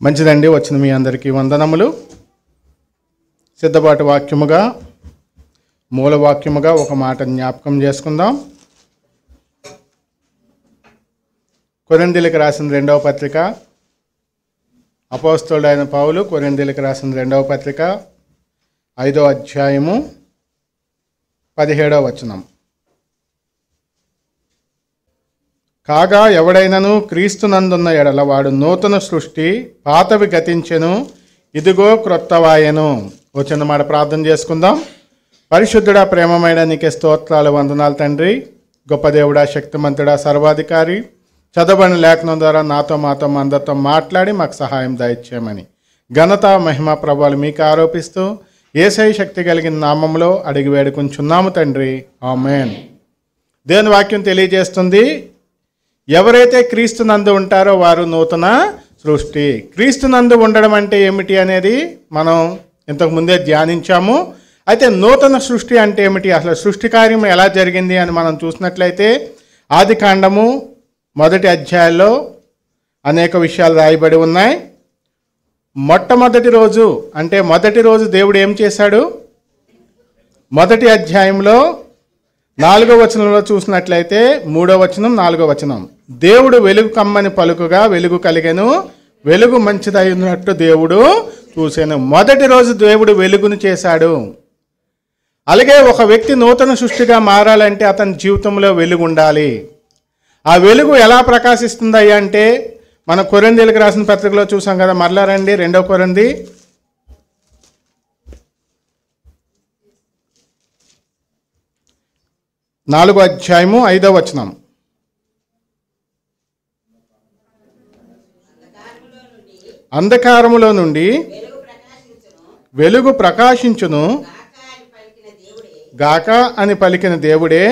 మంచిదండి. వచ్చిన మీ అందరికీ వందనములు. సిద్ధపాటు వాక్యముగా మూలవాక్యముగా ఒక మాట జ్ఞాపకం చేసుకుందాం. కొరింథీయులకు రాసిన 2వ పత్రిక, అపోస్తలుడైన పౌలు కొరింథీయులకు రాసిన 2వ పత్రిక 5వ అధ్యాయము 17వ వచనం. కాగా ఎవడైనను క్రీస్తునందున్న ఎడల వాడు నూతన సృష్టి, పాతవి గతించెను, ఇదిగో క్రొత్తవాయెను. వచ్చిన మాట ప్రార్థన చేసుకుందాం. పరిశుద్ధుడా, ప్రేమమైన నీకే స్తోత్రాలు, వందనాలు తండ్రి. గొప్ప దేవుడా, శక్తిమంతుడా, సర్వాధికారి, చదవని లేఖనం ద్వారా నాతో మాతో అందరితో మాట్లాడి మాకు సహాయం దయచేయమని ఘనత మహిమ ప్రభావాలు మీకు ఆరోపిస్తూ యేసయ్య శక్తి కలిగిన నామంలో అడిగి వేడుకుంటున్నాము తండ్రి, ఆమేన్. దేవుని వాక్యం తెలియజేస్తుంది, ఎవరైతే క్రీస్తునందు ఉంటారో వారు నూతన సృష్టి. క్రీస్తునందు ఉండడం అంటే ఏమిటి అనేది మనం ఇంతకు ముందే ధ్యానించాము. అయితే నూతన సృష్టి అంటే ఏమిటి, అసలు సృష్టి కార్యం ఎలా జరిగింది అని మనం చూసినట్లయితే ఆది కాండము 1వ అధ్యాయంలో అనేక విషయాలు రాయబడి ఉన్నాయి. మొట్టమొదటి రోజు అంటే మొదటి రోజు దేవుడు ఏం చేశాడు? 1వ అధ్యాయంలో 4వ వచనంలో చూసినట్లయితే 3వ వచనం 4వ వచనం, దేవుడు వెలుగు కమ్మని పలుకుగా వెలుగు కలిగెను, వెలుగు మంచిదైనట్టు దేవుడు చూశాను. మొదటి రోజు దేవుడు వెలుగును చేశాడు. అలాగే ఒక వ్యక్తి నూతన సృష్టిగా మారాలంటే అతని జీవితంలో వెలుగు ఉండాలి. ఆ వెలుగు ఎలా ప్రకాశిస్తుందయ్యా అంటే మన కొరింథీయులకు రాసిన పత్రికలో చూసాం కదా. మరలా రండి, 2వ కొరింథీ 4వ అధ్యాయము 5వ వచనం. అంధకారములో నుండి వెలుగు ప్రకాశించును గాక అని పలికిన దేవుడే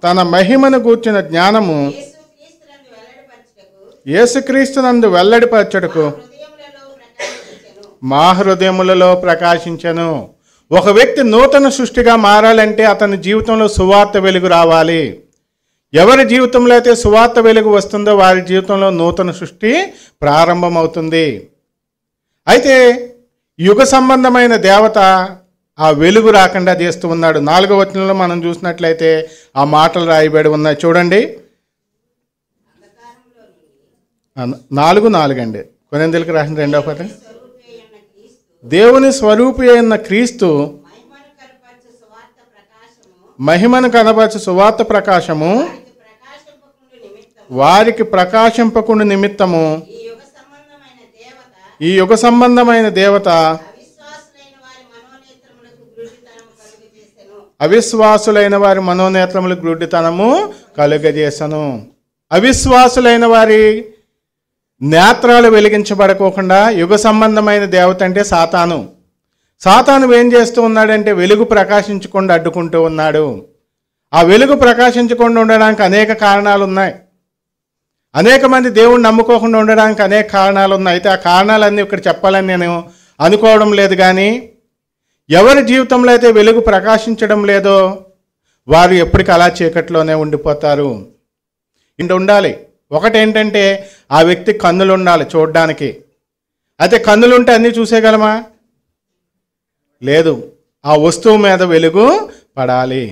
తన మహిమను గూర్చిన జ్ఞానము యేసుక్రీస్తునందు వెల్లడిపరచుటకు మా హృదయములలో ప్రకాశించెను. ఒక వ్యక్తి నూతన సృష్టిగా మారాలంటే అతని జీవితంలో సువార్త వెలుగు రావాలి. ఎవరి జీవితంలో అయితే సువార్త వెలుగు వస్తుందో వారి జీవితంలో నూతన సృష్టి ప్రారంభమవుతుంది. అయితే యుగ సంబంధమైన దేవత ఆ వెలుగు రాకుండా చేస్తూ ఉన్నాడు. 4వ వచనంలో మనం చూసినట్లయితే ఆ మాటలు రాయబడి ఉన్నాయి. చూడండి, 4:4 అండి. కొరింథీయులకు రాసిన 2వ పత్రిక. దేవుని స్వరూపి అయిన క్రీస్తు మహిమను కనపరచు సువార్త ప్రకాశము వారికి ప్రకాశింపకుండు నిమిత్తము ఈ యుగ సంబంధమైన దేవత అవిశ్వాసులైన వారి మనోనేత్రములకు గ్రుడ్డితనము కలుగజేసను. అవిశ్వాసులైన వారి నేత్రాలు వెలిగించబడకోకుండా యుగ సంబంధమైన దేవత అంటే సాతాను. సాతాను ఏం చేస్తూ ఉన్నాడంటే వెలుగు ప్రకాశించకుండా అడ్డుకుంటూ ఉన్నాడు. ఆ వెలుగు ప్రకాశించకుండా ఉండడానికి అనేక కారణాలు ఉన్నాయి. అనేక మంది దేవుణ్ణి నమ్ముకోకుండా ఉండడానికి అనేక కారణాలు ఉన్నాయి. అయితే ఆ కారణాలన్నీ ఇక్కడ చెప్పాలని నేను అనుకోవడం లేదు. కానీ ఎవరి జీవితంలో అయితే వెలుగు ప్రకాశించడం లేదో వారు ఎప్పటికీ అలా చీకట్లోనే ఉండిపోతారు. ఇంటి ఉండాలి. ఒకటేంటంటే ఆ వ్యక్తి కన్నులు ఉండాలి చూడడానికి. అయితే కన్నులుంటే అన్నీ చూసేయగలమా? లేదు. ఆ వస్తువు మీద వెలుగు పడాలి.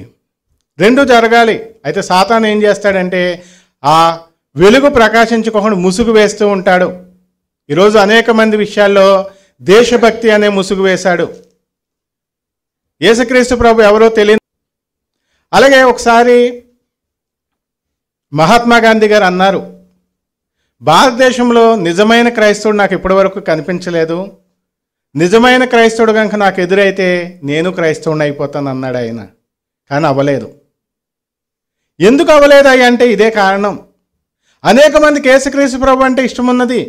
2 జరగాలి. అయితే సాతాను ఏం చేస్తాడంటే ఆ వెలుగు ప్రకాశించుకోకుండా ముసుగు వేస్తూ ఉంటాడు. ఈరోజు అనేక మంది విషయాల్లో దేశభక్తి అనే ముసుగు వేశాడు. యేసుక్రీస్తు ప్రభు ఎవరో తెలియదు. అలాగే ఒకసారి మహాత్మా గాంధీ గారు అన్నారు, భారతదేశంలో నిజమైన క్రైస్తవుడు నాకు ఇప్పటివరకు కనిపించలేదు. నిజమైన క్రైస్తవుడు కనుక నాకు ఎదురైతే నేను క్రైస్తవుని అయిపోతాను అన్నాడు ఆయన. కానీ అవ్వలేదు. ఎందుకు అవ్వలేదు అంటే ఇదే కారణం. అనేక మందికి యేసుక్రీస్తు ప్రభు అంటే ఇష్టం ఉన్నది,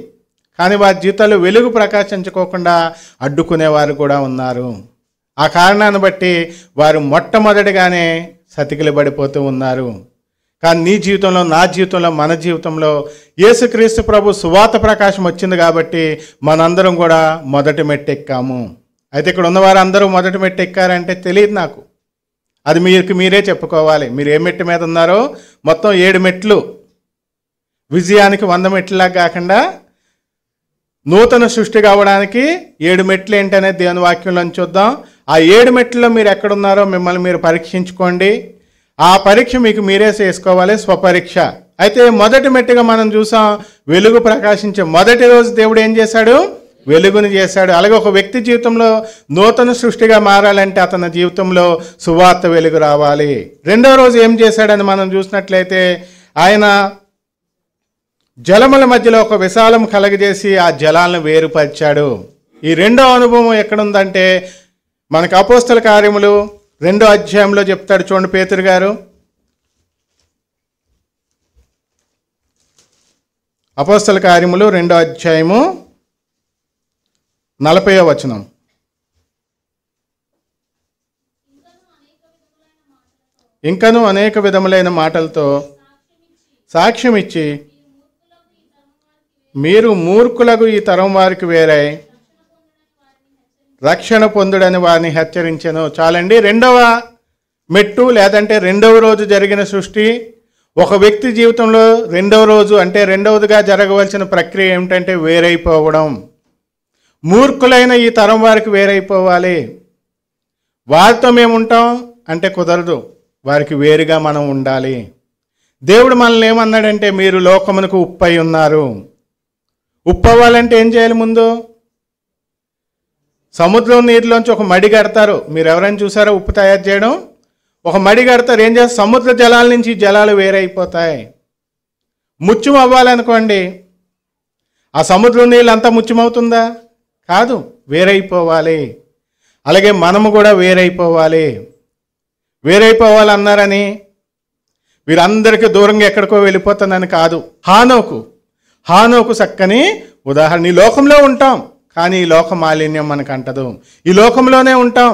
కానీ వారి జీవితాల్లో వెలుగు ప్రకాశించుకోకుండా అడ్డుకునేవారు కూడా ఉన్నారు. ఆ కారణాన్ని బట్టి వారు మొట్టమొదటిగానే సతికిలి పడిపోతూ ఉన్నారు. కానీ నీ జీవితంలో, నా జీవితంలో, మన జీవితంలో యేసుక్రీస్తు ప్రభు సువార్త ప్రకాశం వచ్చింది కాబట్టి మనందరం కూడా మొదటి మెట్టు ఎక్కాము. అయితే ఇక్కడ ఉన్నవారు అందరూ మొదటి మెట్టు ఎక్కారంటే తెలియదు నాకు. అది మీరే చెప్పుకోవాలి. మీరు ఏ మెట్టు మీద ఉన్నారో. మొత్తం 7 మెట్లు. విజయానికి 100 మెట్లులా కాకుండా నూతన సృష్టి కావడానికి 7 మెట్లు ఏంటనేది దేవుని వాక్యంలో చూద్దాం. ఆ 7 మెట్లలో మీరు ఎక్కడున్నారో మిమ్మల్ని మీరు పరీక్షించుకోండి. ఆ పరీక్ష మీకు మీరే చేసుకోవాలి, స్వపరీక్ష. అయితే మొదటి మెట్టుగా మనం చూసాం, వెలుగు ప్రకాశించే మొదటి రోజు దేవుడు ఏం చేశాడు? వెలుగుని చేశాడు. అలాగే ఒక వ్యక్తి జీవితంలో నూతన సృష్టిగా మారాలంటే అతని జీవితంలో సువార్త వెలుగు రావాలి. రెండో రోజు ఏం చేశాడని మనం చూసినట్లయితే, ఆయన జలముల మధ్యలో ఒక విశాలం కలగజేసి ఆ జలాలను వేరుపరిచాడు. ఈ రెండో అనుభవం ఎక్కడుందంటే మనకు అపోస్తల కార్యములు 2వ అధ్యాయంలో చెప్తాడు. చూడండి, పేతురు గారు అపోస్తల కార్యములు 2వ అధ్యాయము 40వ వచనం. ఇంకను అనేక విధములైన మాటలతో సాక్ష్యం ఇచ్చి మీరు మూర్ఖులకు ఈ తరం వారికి వేరై రక్షణ పొందుడని వారిని హెచ్చరించెను. చాలండి. రెండవ మెట్టు లేదంటే రెండవ రోజు జరిగిన సృష్టి. ఒక వ్యక్తి జీవితంలో రెండవ రోజు అంటే రెండవదిగా జరగవలసిన ప్రక్రియ ఏమిటంటే వేరైపోవడం. మూర్ఖులైన ఈ తరం వారికి వేరైపోవాలి. వారితో మేము ఉంటాం అంటే కుదరదు, వారికి వేరుగా మనం ఉండాలి. దేవుడు మనల్ని ఏమన్నాడంటే మీరు లోకమునకు ఉప్పు అయి ఉన్నారు. ఉప్పు అవ్వాలంటే ఏం చేయాలి? ముందు సముద్రం నీటిలోంచి ఒక మడి కడతారు. మీరు ఎవరైనా చూసారో ఉప్పు తయారు చేయడం? ఒక మడి కడతారు. ఏం చేస్తారు? సముద్ర జలాల నుంచి జలాలు వేరైపోతాయి. ముత్యం అవ్వాలనుకోండి, ఆ సముద్రం నీళ్ళు అంతా ముత్యమవుతుందా? కాదు, వేరైపోవాలి. అలాగే మనము కూడా వేరైపోవాలి. వేరైపోవాలన్నారని వీరందరికీ దూరంగా ఎక్కడికో వెళ్ళిపోతుందని కాదు. హానోకు చక్కని ఉదాహరణ. ఈ లోకంలో ఉంటాం కానీ ఈ లోక మాలిన్యం మనకు అంటదు. ఈ లోకంలోనే ఉంటాం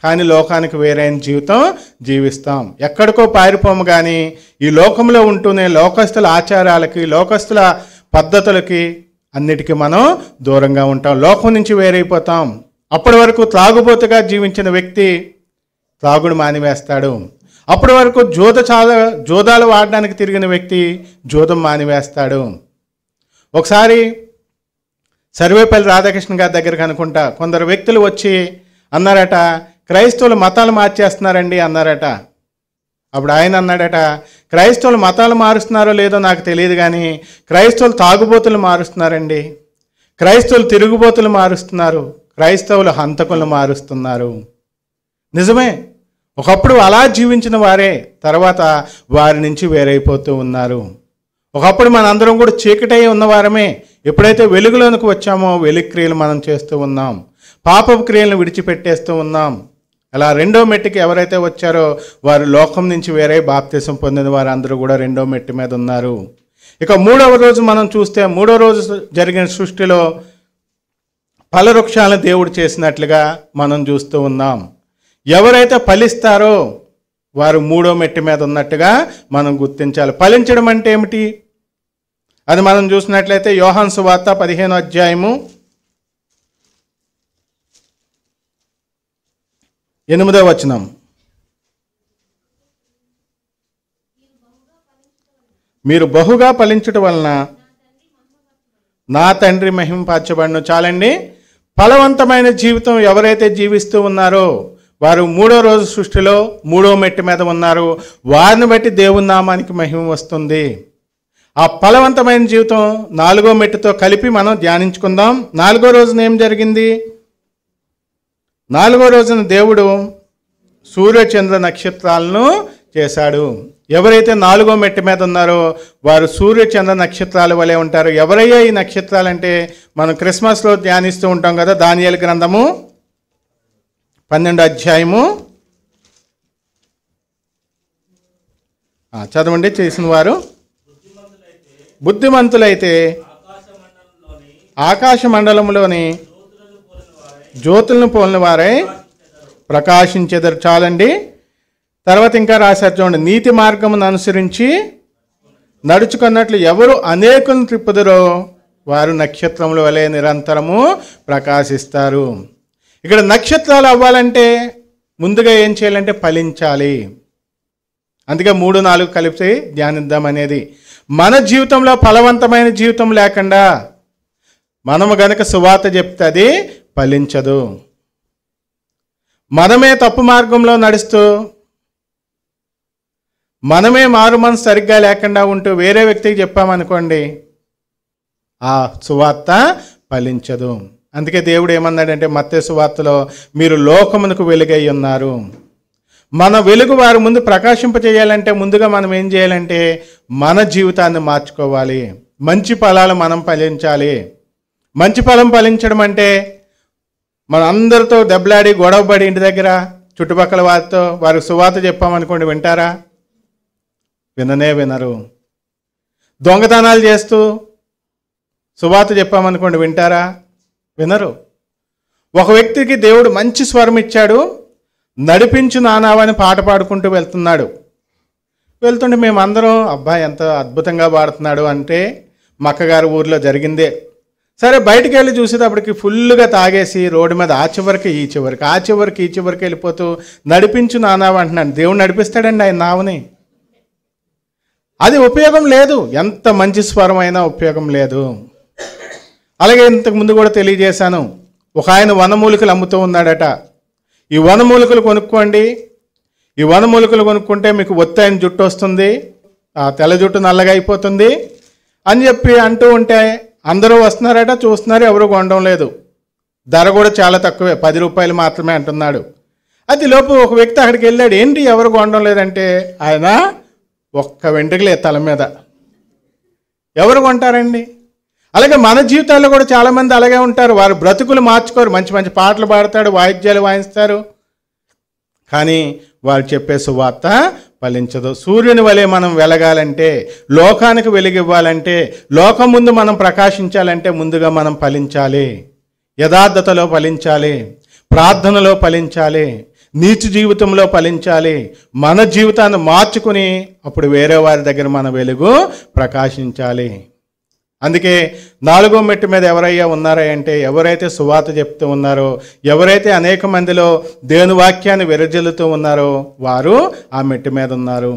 కానీ లోకానికి వేరైన జీవితం జీవిస్తాం. ఎక్కడికో పారిపోము కానీ ఈ లోకంలో ఉంటూనే లోకస్తుల ఆచారాలకి, లోకస్తుల పద్ధతులకి అన్నిటికీ మనం దూరంగా ఉంటాం. లోకం నుంచి వేరైపోతాం. అప్పటి వరకు త్రాగుబోతుగా జీవించిన వ్యక్తి త్రాగుడు మానివేస్తాడు. అప్పటి వరకు జోదాలు వాడడానికి తిరిగిన వ్యక్తి జోదం మానివేస్తాడు. ఒకసారి సర్వేపల్లి రాధాకృష్ణ గారి దగ్గరకు అనుకుంటా కొందరు వ్యక్తులు వచ్చి అన్నారట, క్రైస్తవులు మతాలు మార్చేస్తున్నారండి అన్నారట. అప్పుడు ఆయన అన్నాడట, క్రైస్తవులు మతాలు మారుస్తున్నారో లేదో నాకు తెలియదు కానీ క్రైస్తవులు తాగుబోతులు మారుస్తున్నారండి, క్రైస్తవులు తిరుగుబోతులు మారుస్తున్నారు, క్రైస్తవులు హంతకులను మారుస్తున్నారు. నిజమే, ఒకప్పుడు అలా జీవించిన వారే తర్వాత వారి నుంచి వేరైపోతూ ఉన్నారు. ఒకప్పుడు మనందరం కూడా చీకటై ఉన్నవారమే. ఎప్పుడైతే వెలుగులోనికి వచ్చామో వెలుగు క్రియలు మనం చేస్తూ ఉన్నాం, పాపపు క్రియలను విడిచిపెట్టేస్తూ ఉన్నాం. అలా రెండో మెట్టుకి ఎవరైతే వచ్చారో వారు లోకం నుంచి వేరే బాప్తిసం పొందిన వారు అందరూ కూడా రెండో మెట్టు మీద ఉన్నారు. ఇక మూడవ రోజు మనం చూస్తే మూడో రోజు జరిగిన సృష్టిలో ఫలవృక్షాలను దేవుడు చేసినట్లుగా మనం చూస్తూ ఉన్నాం. ఎవరైతే ఫలిస్తారో వారు మూడో మెట్టు మీద ఉన్నట్టుగా మనం గుర్తించాలి. ఫలించడం అంటే ఏమిటి? అది మనం చూసినట్లయితే యోహాను సువార్త 15వ అధ్యాయము 8వ వచనం. మీరు బహుగా ఫలించటం వలన నా తండ్రి మహిమపరచబడును. చాలండి. ఫలవంతమైన జీవితం ఎవరైతే జీవిస్తూ ఉన్నారో వారు మూడో రోజు సృష్టిలో మూడో మెట్టు మీద ఉన్నారు. వారిని బట్టి దేవుని నామానికి మహిమ వస్తుంది. ఆ ఫలవంతమైన జీవితం 4వ మెట్టుతో కలిపి మనం ధ్యానించుకుందాం. 4వ రోజున ఏం జరిగింది? 4వ రోజున దేవుడు సూర్యచంద్ర నక్షత్రాలను చేశాడు. ఎవరైతే 4వ మెట్టు మీద ఉన్నారో వారు సూర్యచంద్ర నక్షత్రాల వలె ఉంటారు. ఎవరయ్యా ఈ నక్షత్రాలంటే మనం క్రిస్మస్లో ధ్యానిస్తూ ఉంటాం కదా. దానియేలు గ్రంథము 12వ అధ్యాయము చదవండి చేసిన వారు. బుద్ధిమంతులైతే ఆకాశ మండలంలోని జ్యోతులను పోలిన వారై ప్రకాశించెదరు. చాలండి. తర్వాత ఇంకా రాశారు చూడండి, నీతి మార్గమును అనుసరించి నడుచుకున్నట్లు ఎవరు అనేకులను త్రిప్పుదురో వారు నక్షత్రముల వలె నిరంతరము ప్రకాశిస్తారు. ఇక్కడ నక్షత్రాలు అవ్వాలంటే ముందుగా ఏం చేయాలంటే ఫలించాలి. అందుకే 3, 4 కలిపి ధ్యానిద్దాం అనేది. మన జీవితంలో ఫలవంతమైన జీవితం లేకుండా మనము గనక సువార్త చెప్తే అది ఫలించదు. మనమే తప్పు మార్గంలో నడుస్తూ, మనమే మారు మనసు సరిగ్గా లేకుండా ఉంటూ వేరే వ్యక్తికి చెప్పామనుకోండి, ఆ సువార్త ఫలించదు. అందుకే దేవుడు ఏమన్నాడంటే మత్తయి సువార్తలో, మీరు లోకమునకు వెలుగై ఉన్నారు. మన వెలుగు వారి ముందు ప్రకాశింపజేయాలంటే ముందుగా మనం ఏం చేయాలంటే మన జీవితాన్ని మార్చుకోవాలి. మంచి ఫలాలు మనం ఫలించాలి. మంచి ఫలం ఫలించడం అంటే మన అందరితో దెబ్బలాడి గొడవపడి ఇంటి దగ్గర చుట్టుపక్కల వారితో వారికి సువార్త చెప్పామనుకోండి, వింటారా? విననే వినరు. దొంగతనాలు చేస్తూ సువార్త చెప్పామనుకోండి, వింటారా? వినరు. ఒక వ్యక్తికి దేవుడు మంచి స్వరం ఇచ్చాడు, నడిపించు నానావని పాట పాడుకుంటూ వెళ్తున్నాడు. వెళ్తుంటే మేమందరం అబ్బాయి ఎంత అద్భుతంగా పాడుతున్నాడు అంటే మా అక్కగారి ఊర్లో జరిగిందే. సరే బయటికి వెళ్ళి చూసేటప్పటికి ఫుల్గా తాగేసి రోడ్డు మీద ఆ చివరికి ఈ చివరికి వెళ్ళిపోతూ నడిపించు నానావ అంటున్నాడు. దేవుడు నడిపిస్తాడండి ఆయన నావని? అది ఉపయోగం లేదు. ఎంత మంచి స్వరం అయినా ఉపయోగం లేదు. అలాగే ఇంతకు ముందు కూడా తెలియజేశాను, ఒక ఆయన వనమూలికలు అమ్ముతూ ఉన్నాడట. ఈ వనమూలికలు కొనుక్కోండి, ఈ వనమూలికలు కొనుక్కుంటే మీకు ఒత్తైన జుట్టు వస్తుంది, ఆ తెల్ల జుట్టు నల్లగా అయిపోతుంది అని చెప్పి అంటూ ఉంటే అందరూ వస్తున్నారట, చూస్తున్నారు, ఎవరు కొనడం లేదు. ధర కూడా చాలా తక్కువే, 10 రూపాయలు మాత్రమే అంటున్నాడు. అది లోపు ఒక వ్యక్తి అక్కడికి వెళ్ళాడు. ఏంటి ఎవరు కొనడం లేదంటే ఆయన ఒక్క వెంట్రుకలే తల మీద. ఎవరు కొంటారండి? అలాగే మన జీవితాల్లో కూడా చాలామంది అలాగే ఉంటారు. వారు బ్రతుకులు మార్చుకోరు. మంచి మంచి పాటలు పాడతాడు, వాయిద్యాలు వాయిస్తారు, కానీ వారు చెప్పే సువార్త ఫలించదు. సూర్యుని వలె మనం వెలగాలంటే, లోకానికి వెలుగివ్వాలంటే, లోకం ముందు మనం ప్రకాశించాలంటే ముందుగా మనం ఫలించాలి. యథార్థతలో ఫలించాలి, ప్రార్థనలో ఫలించాలి, నీతి జీవితంలో ఫలించాలి. మన జీవితాన్ని మార్చుకుని అప్పుడు వేరే వారి దగ్గర మన వెలుగు ప్రకాశించాలి. అందుకే 4వ మెట్టు మీద ఎవరయ్యా ఉన్నారా అంటే, ఎవరైతే సువార్త చెప్తూ ఉన్నారో, ఎవరైతే అనేక మందిలో దేవుని వాక్యాన్ని విరజిల్లుతూ ఉన్నారో వారు ఆ మెట్టు మీద ఉన్నారు.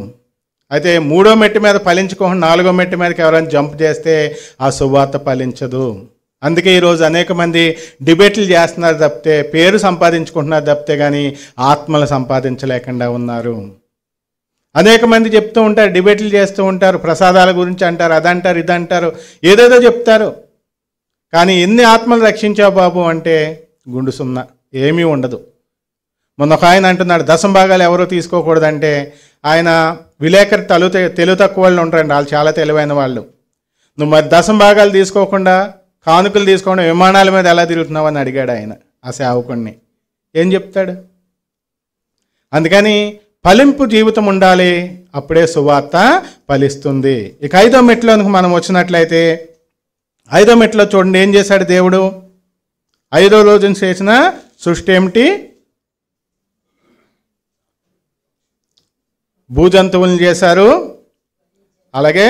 అయితే 3వ మెట్టు మీద ఫలించుకోకుండా 4వ మెట్టు మీదకి ఎవరైనా జంప్ చేస్తే ఆ సువార్త ఫలించదు. అందుకే ఈరోజు అనేక మంది డిబేట్లు చేస్తున్నారు తప్పితే, పేరు సంపాదించుకుంటున్నారు తప్పితే కానీ ఆత్మలు సంపాదించలేకుండా ఉన్నారు. అనేక మంది చెప్తూ ఉంటారు, డిబేట్లు చేస్తూ ఉంటారు, ప్రసాదాల గురించి అంటారు, అదంటారు, ఇదంటారు, ఏదేదో చెప్తారు. కానీ ఎన్ని ఆత్మలు రక్షించావు బాబు అంటే గుండు సున్నా, ఏమీ ఉండదు. మొన్న ఒక ఆయన అంటున్నాడు, దశంభాగాలు ఎవరో తీసుకోకూడదంటే ఆయన విలేకరు తెలుగు తక్కువ వాళ్ళు ఉంటారండి, వాళ్ళు చాలా తెలివైన వాళ్ళు. నువ్వు మరి దశంభాగాలు తీసుకోకుండా, కానుకలు తీసుకోకుండా విమానాల మీద ఎలా తిరుగుతున్నావు అని అడిగాడు ఆయన ఆ సేవకుడిని. ఏం చెప్తాడు? అందుకని ఫలింపు జీవితం ఉండాలి, అప్పుడే సువార్త ఫలిస్తుంది. ఇక 5వ మెట్లోనికి మనం వచ్చినట్లయితే, 5వ మెట్లో చూడండి ఏం చేశాడు దేవుడు. 5వ రోజున చేసిన సృష్టి ఏమిటి? భూజంతువులను చేశారు, అలాగే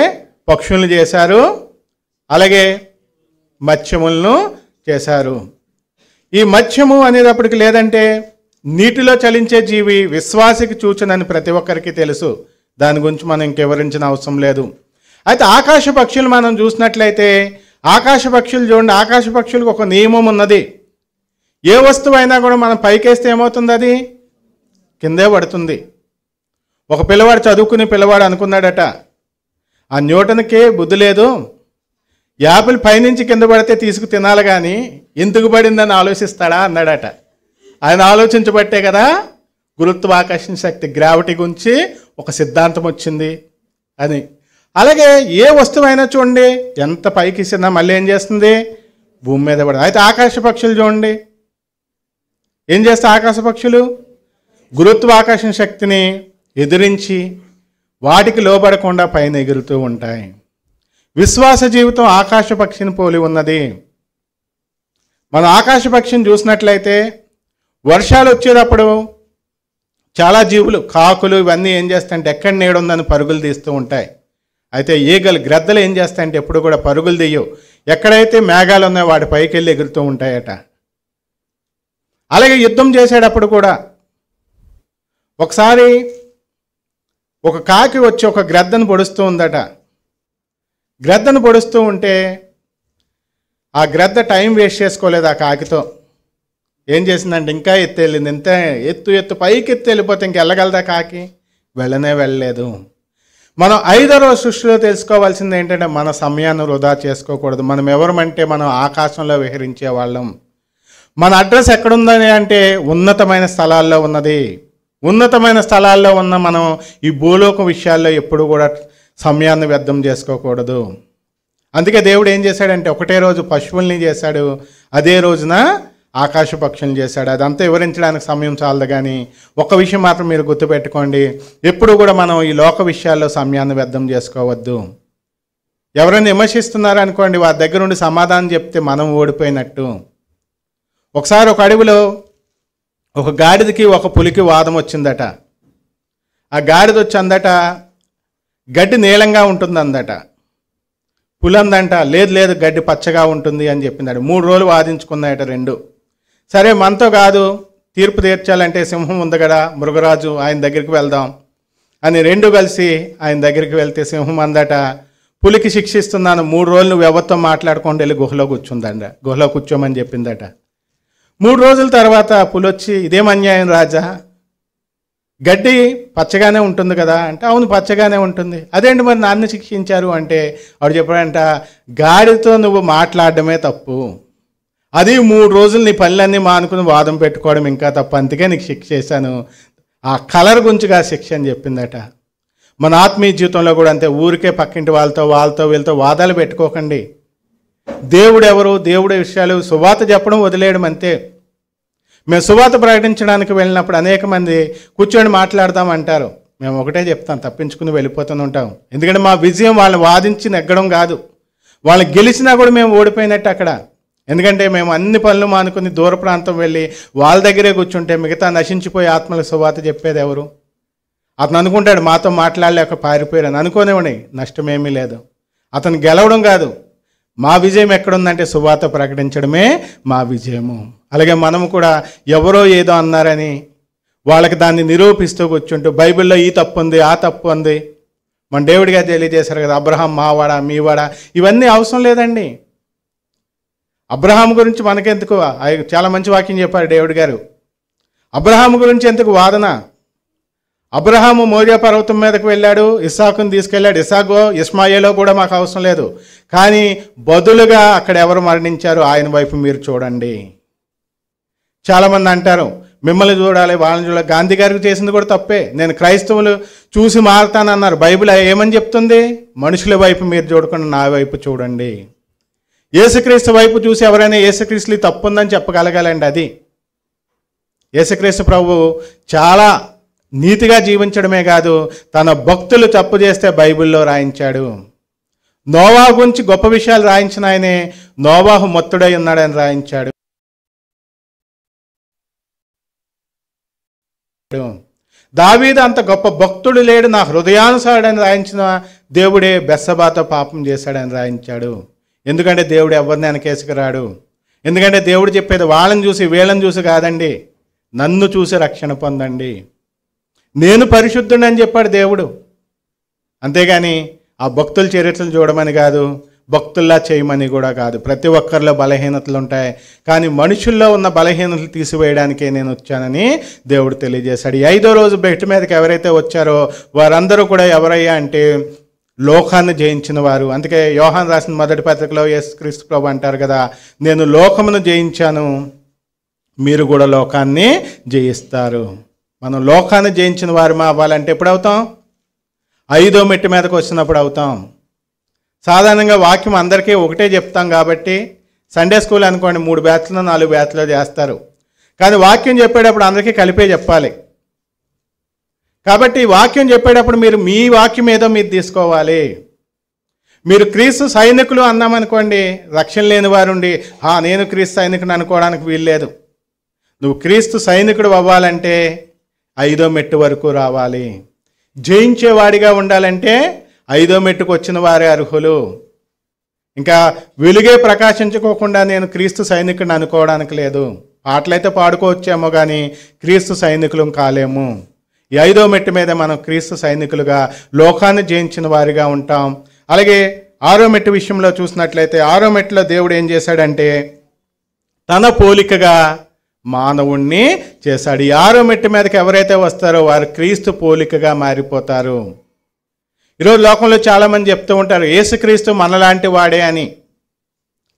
పక్షులను చేశారు, అలాగే మత్స్యములను చేశారు. ఈ మత్స్యము అనేటప్పటికి లేదంటే నీటిలో చలించే జీవి, విశ్వాసికి సూచనని ప్రతి ఒక్కరికి తెలుసు. దాని గురించి మనం ఇంకెవరించిన అవసరం లేదు. అయితే ఆకాశ పక్షులు మనం చూసినట్లయితే, ఆకాశ పక్షులు చూడండి, ఆకాశ పక్షులకు ఒక నియమం ఉన్నది. ఏ వస్తువు అయినా కూడా మనం పైకేస్తే ఏమవుతుంది? అది కిందే పడుతుంది. ఒక పిల్లవాడు, చదువుకునే పిల్లవాడు అనుకున్నాడట, ఆ న్యూటన్కే బుద్ధి లేదు, యాపిల్ పైనుంచి కింద పడితే తీసుకు తినాలి కానీ ఎందుకు పడిందని ఆలోచిస్తాడా అన్నాడట. ఆయన ఆలోచించబట్టే కదా గురుత్వాకర్షణ శక్తి, గ్రావిటీ గురించి ఒక సిద్ధాంతం వచ్చింది అని. అలాగే ఏ వస్తువైనా చూడండి, ఎంత పైకి ఇచ్చినా మళ్ళీ ఏం చేస్తుంది? భూమి మీద పడదు. అయితే ఆకాశ పక్షులు చూడండి, ఏం చేస్తాయి ఆకాశ పక్షులు? గురుత్వాకర్షణ శక్తిని ఎదిరించి వాటికి లోబడకుండా పైన ఎగురుతూ ఉంటాయి. విశ్వాస జీవితం ఆకాశ పక్షిని పోలి ఉన్నది. మనం ఆకాశ పక్షిని చూసినట్లయితే, వర్షాలు వచ్చేటప్పుడు చాలా జీవులు, కాకులు ఇవన్నీ ఏం చేస్తాయంటే ఎక్కడ నీడుందని పరుగులు తీస్తూ ఉంటాయి. అయితే ఈగలు, గ్రద్దలు ఏం చేస్తాయంటే ఎప్పుడు కూడా పరుగులు తీయవు, ఎక్కడైతే మేఘాలు ఉన్నాయో వాటి పైకి వెళ్ళి ఎగురుతూ ఉంటాయట. అలాగే యుద్ధం చేసేటప్పుడు కూడా ఒకసారి ఒక కాకి వచ్చి ఒక గ్రద్దను పొడుస్తూ ఉందట. గ్రద్దను పొడుస్తూ ఉంటే ఆ గ్రద్ద టైం వేస్ట్ చేసుకోలేదు. ఆ కాకితో ఏం చేసిందంటే ఇంకా ఎత్తు వెళ్ళింది. ఎంత ఎత్తు పైకి ఎత్తు వెళ్ళిపోతే ఇంకెళ్ళగలదా కాకి? వెళ్ళలేదు. మనం 5వ రోజు సృష్టిలో తెలుసుకోవాల్సింది ఏంటంటే మన సమయాన్ని వృధా చేసుకోకూడదు. మనం ఎవరమంటే మనం ఆకాశంలో విహరించే వాళ్ళం. మన అడ్రస్ ఎక్కడుందని అంటే ఉన్నతమైన స్థలాల్లో ఉన్నది. ఉన్నతమైన స్థలాల్లో ఉన్న మనం ఈ భూలోక విషయాల్లో ఎప్పుడు కూడా సమయాన్ని వ్యర్థం చేసుకోకూడదు. అందుకే దేవుడు ఏం చేశాడంటే ఒకటే రోజు పశువుల్ని చేశాడు, అదే రోజున ఆకాశ పక్షుల్ని చేశాడు. అదంతా వివరించడానికి సమయం చాలదు. కానీ ఒక విషయం మాత్రం మీరు గుర్తుపెట్టుకోండి, ఎప్పుడు కూడా మనం ఈ లోక విషయాల్లో సమయాన్ని వ్యర్థం చేసుకోవద్దు. ఎవరైనా విమర్శిస్తున్నారు అనుకోండి, వారి దగ్గర నుండి సమాధానం చెప్తే మనం ఓడిపోయినట్టు. ఒకసారి ఒక అడవిలో ఒక గాడిదకి ఒక పులికి వాదం వచ్చిందట. ఆ గాడిద వచ్చి అందట గడ్డి నీలంగా ఉంటుంది అందట. పులి అందంట లేదు గడ్డి పచ్చగా ఉంటుంది అని చెప్పిందట. 3 రోజులు వాదించుకున్నాయట రెండు. సరే మనతో కాదు, తీర్పు తీర్చాలంటే సింహం ఉంది కదా మృగరాజు, ఆయన దగ్గరికి వెళ్దాం అని రెండు కలిసి ఆయన దగ్గరికి వెళ్తే సింహం అందట పులికి శిక్షిస్తున్నాను, 3 రోజులు నువ్వు ఎవరితో మాట్లాడుకోండి, వెళ్ళి గుహలో కూర్చుందంట. గుహలో కూర్చోమని చెప్పిందట. 3 రోజుల తర్వాత పులి వచ్చి ఇదేం అన్యాయం రాజా, గడ్డి పచ్చగానే ఉంటుంది కదా అంటే అవును పచ్చగానే ఉంటుంది, అదేంటి మరి నాన్న శిక్షించారు అంటే వాడు చెప్పాడంట గాడితో నువ్వు మాట్లాడడమే తప్పు, అది 3 రోజులు నీ పనులన్నీ మానుకుని వాదం పెట్టుకోవడం ఇంకా తప్పు, అందుకే నీకు శిక్ష చేశాను, ఆ కలర్ గుంచుగా శిక్ష అని చెప్పిందట. మన ఆత్మీయ జీవితంలో కూడా అంతే, ఊరికే పక్కింటి వాళ్ళతో వీళ్ళతో వాదాలు పెట్టుకోకండి. దేవుడు ఎవరు, దేవుడి విషయాలు సువార్త చెప్పడం వదిలేయడం అంతే. మేము సువార్త ప్రకటించడానికి వెళ్ళినప్పుడు అనేక మంది కూర్చొని మాట్లాడదాం అంటారు. మేము ఒకటే చెప్తాం, తప్పించుకుని వెళ్ళిపోతూనే ఉంటాం. ఎందుకంటే మా విజయం వాళ్ళని వాదించి నెగ్గడం కాదు, వాళ్ళని గెలిచినా కూడా మేము ఓడిపోయినట్టు అక్కడ. ఎందుకంటే మేము అన్ని పనులు మానుకుని దూర ప్రాంతం వెళ్ళి వాళ్ళ దగ్గరే కూర్చుంటే మిగతా నశించిపోయే ఆత్మలకు సువార్త చెప్పేది ఎవరు? అతను అనుకుంటాడు మాతో మాట్లాడలేక పారిపోయారని, అనుకోనివ్వండి, నష్టమేమీ లేదు. అతను గెలవడం కాదు, మా విజయం ఎక్కడుందంటే సువార్త ప్రకటించడమే మా విజయము. అలాగే మనము కూడా ఎవరో ఏదో అన్నారని వాళ్ళకి దాన్ని నిరూపిస్తూ కూర్చుంటూ బైబిల్లో ఈ తప్పు ఉంది ఆ తప్పు ఉంది, మన దేవుడిగా తెలియజేశారు కదా అబ్రహాం మావాడా మీవాడా, ఇవన్నీ అవసరం లేదండి. అబ్రహాం గురించి మనకెందుకు, చాలా మంచి వాక్యం చెప్పారు దేవుడి గారు. అబ్రహాం గురించి ఎందుకు వాదన? అబ్రహాము మోరియా పర్వతం మీదకి వెళ్ళాడు, ఇస్సాకుని తీసుకెళ్ళాడు, ఇస్సాకో ఇస్మాయేలో కూడా మాకు అవసరం లేదు, కానీ బదులుగా అక్కడ ఎవరు మరణించారు ఆయన వైపు మీరు చూడండి. చాలామంది అంటారు మిమ్మల్ని చూడాలి వాళ్ళని చూడాలి, గాంధీ గారికి చేసింది కూడా తప్పే, నేను క్రైస్తవులు చూసి మారుతానన్నారు. బైబిల్ ఏమని చెప్తుంది? మనుషుల వైపు మీరు చూడకుండా నా వైపు చూడండి. యేసుక్రీస్తు వైపు చూసి ఎవరైనా యేసుక్రీస్తులు తప్పు ఉందని చెప్పగలగాలండి. అది యేసుక్రీస్తు ప్రభు చాలా నీతిగా జీవించడమే కాదు, తన భక్తులు తప్పు చేస్తే బైబిల్లో రాయించాడు. నోవాహు గురించి గొప్ప విషయాలు రాయించిన ఆయనే నోవాహు మొత్తుడై ఉన్నాడని రాయించాడు. దావీదు అంత గొప్ప భక్తుడు లేడు, నా హృదయానుసారుడని రాయించిన దేవుడే బెత్షెబాతో పాపం చేశాడని రాయించాడు. ఎందుకంటే దేవుడు ఎవరిని వెనకేసుకురాడు. ఎందుకంటే దేవుడు చెప్పేది వాళ్ళని చూసి వీళ్ళని చూసి కాదండి, నన్ను చూసి రక్షణ పొందండి, నేను పరిశుద్ధుని అని చెప్పాడు దేవుడు. అంతేగాని ఆ భక్తుల చరిత్రలు చూడమని కాదు, భక్తుల్లా చేయమని కూడా కాదు. ప్రతి ఒక్కరిలో బలహీనతలు ఉంటాయి, కానీ మనుషుల్లో ఉన్న బలహీనతలు తీసివేయడానికే నేను వచ్చానని దేవుడు తెలియజేశాడు. 5వ రోజు బెట్టు మీదకి ఎవరైతే వచ్చారో వారందరూ కూడా ఎవరయ్యా అంటే లోకాన్ని జయించిన వారు. అందుకే యోహాను రాసిన మొదటి పత్రికలో యేసుక్రీస్తు ప్రభు అంటారు కదా, నేను లోకమును జయించాను, మీరు కూడా లోకాన్ని జయిస్తారు. మనం లోకాన్ని జయించిన వారు అవ్వాలంటే ఎప్పుడు అవుతాం? 5వ మెట్టు మీదకి వచ్చినప్పుడు అవుతాం. సాధారణంగా వాక్యం అందరికీ ఒకటే చెప్తాం కాబట్టి సండే స్కూల్ అనుకోండి 3 బ్యాచ్లో 4 బ్యాచ్లో చేస్తారు, కానీ వాక్యం చెప్పేటప్పుడు అందరికీ కలిపే చెప్పాలి. కాబట్టి వాక్యం చెప్పేటప్పుడు మీరు మీ వాక్యం ఏదో మీరు తీసుకోవాలి. మీరు క్రీస్తు సైనికులు అన్నామనుకోండి, రక్షణ లేని వారుండి నేను క్రీస్తు సైనికుని అనుకోవడానికి వీల్లేదు. నువ్వు క్రీస్తు సైనికుడు అవ్వాలంటే 5వ మెట్టు వరకు రావాలి. జయించేవాడిగా ఉండాలంటే 5వ మెట్టుకు వచ్చిన వారే అర్హులు. ఇంకా వెలుగే ప్రకాశించుకోకుండా నేను క్రీస్తు సైనికుడిని అనుకోవడానికి లేదు. పాటలైతే పాడుకోవచ్చేమో కానీ క్రీస్తు సైనికులు కాలేము. ఈ 5వ మెట్టు మీద మనం క్రీస్తు సైనికులుగా లోకాన్ని జయించిన వారిగా ఉంటాం. అలాగే 6వ మెట్టు విషయంలో చూసినట్లయితే 6వ మెట్టులో దేవుడు ఏం చేశాడంటే తన పోలికగా మానవుణ్ణి చేశాడు. ఈ 6వ మెట్టు మీదకి ఎవరైతే వస్తారో వారు క్రీస్తు పోలికగా మారిపోతారు. ఈరోజు లోకంలో చాలామంది చెప్తూ ఉంటారు యేసుక్రీస్తు మనలాంటి వాడే అని.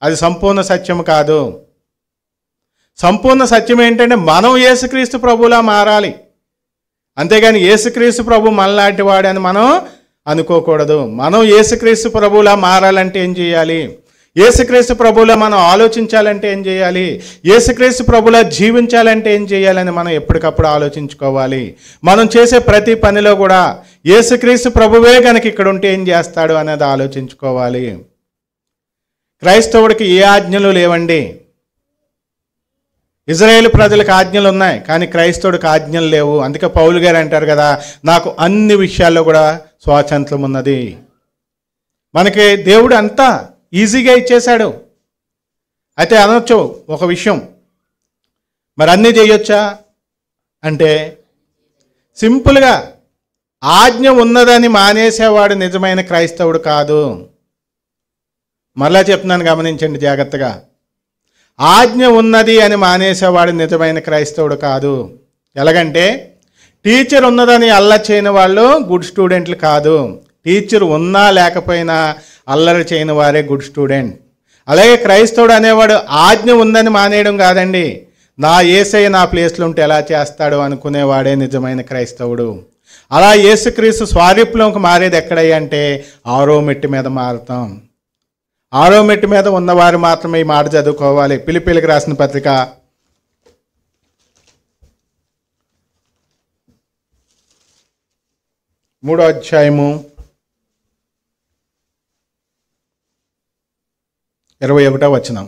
అది సంపూర్ణ సత్యం కాదు. సంపూర్ణ సత్యం ఏంటంటే మనం యేసుక్రీస్తు ప్రభువులా మారాలి, అంతేగాని యేసుక్రీస్తు ప్రభు మనలాంటి వాడని మనం అనుకోకూడదు. మనం యేసుక్రీస్తు ప్రభువులా మారాలంటే ఏం చేయాలి? యేసుక్రీస్తు ప్రభువులా మనం ఆలోచించాలంటే ఏం చేయాలి? యేసుక్రీస్తు ప్రభువులా జీవించాలంటే ఏం చేయాలని మనం ఎప్పటికప్పుడు ఆలోచించుకోవాలి. మనం చేసే ప్రతి పనిలో కూడా యేసుక్రీస్తు ప్రభువే కనుక ఇక్కడ ఉంటే ఏం చేస్తాడు అనేది ఆలోచించుకోవాలి. క్రైస్తవుడికి ఏ ఆజ్ఞలు లేవండి. ఇజ్రాయేల్ ప్రజలకు ఆజ్ఞలు ఉన్నాయి, కానీ క్రైస్తవుడికి ఆజ్ఞలు లేవు. అందుకే పౌలు గారు అంటారు కదా, నాకు అన్ని విషయాల్లో కూడా స్వాతంత్రం ఉన్నది. మనకి దేవుడు అంతా ఈజీగా ఇచ్చేశాడు. అయితే అనొచ్చు ఒక విషయం, మరి అన్నీ చేయొచ్చా అంటే సింపుల్గా ఆజ్ఞ ఉన్నదని మానేసేవాడు నిజమైన క్రైస్తవుడు కాదు. మరలా చెప్తున్నాను, గమనించండి జాగ్రత్తగా. ఆజ్ఞ ఉన్నది అని మానేసేవాడు నిజమైన క్రైస్తవుడు కాదు. ఎలాగంటే టీచర్ ఉన్నదని అల్లరి చేయని వాళ్ళు గుడ్ స్టూడెంట్లు కాదు. టీచర్ ఉన్నా లేకపోయినా అల్లరి చేయని వారే గుడ్ స్టూడెంట్. అలాగే క్రైస్తవుడు అనేవాడు ఆజ్ఞ ఉందని మానేయడం కాదండి, నా యేసయ్య నా ప్లేస్లో ఉంటే ఎలా చేస్తాడు అనుకునేవాడే నిజమైన క్రైస్తవుడు. అలా యేసుక్రీస్తు స్వారూప్యంలోకి మారేది ఎక్కడయ్యా అంటే 6వ మెట్టు మీద మారుతాం. 6వ మెట్టు మీద ఉన్నవారు మాత్రమే ఈ మాట చదువుకోవాలి. ఫిలిప్పీయులకు రాసిన పత్రిక 3వ అధ్యాయము 21వ వచనం.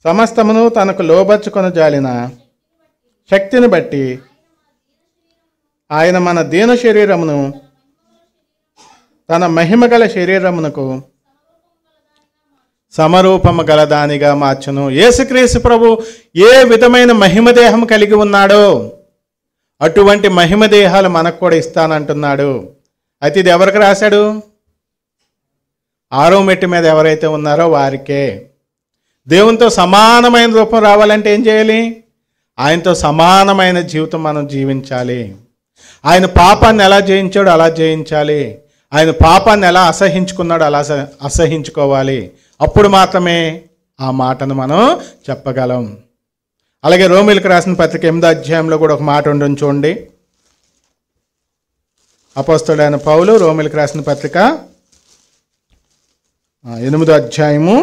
సమస్తమును తనకు లోబర్చుకొని జాలిన శక్తిని బట్టి ఆయన మన దీన శరీరమును తన మహిమగల శరీరమునకు సమరూపము గలదానిగా మార్చును. యేసుక్రీస్తు ప్రభు ఏ విధమైన మహిమదేహం కలిగి ఉన్నాడో అటువంటి మహిమదేహాలు మనకు కూడా ఇస్తానంటున్నాడు. అయితే ఇది ఎవరికి రాశాడు? 6వ మెట్టు మీద ఎవరైతే ఉన్నారో వారికే. దేవునితో సమానమైన రూపం రావాలంటే ఏం చేయాలి? ఆయనతో సమానమైన జీవితం మనం జీవించాలి. ఆయన పాపాన్ని ఎలా జయించాడో అలా జయించాలి. ఆయన పాపాన్ని ఎలా అసహించుకున్నాడో అలా అసహించుకోవాలి. అప్పుడు మాత్రమే ఆ మాటను మనం చెప్పగలం. అలాగే రోమీయులకు రాసిన పత్రిక 8వ అధ్యాయంలో కూడా ఒక మాట ఉండని చూడండి. అపోస్తలుడైన పౌలు రోమీయులకు రాసిన పత్రిక 8వ అధ్యాయము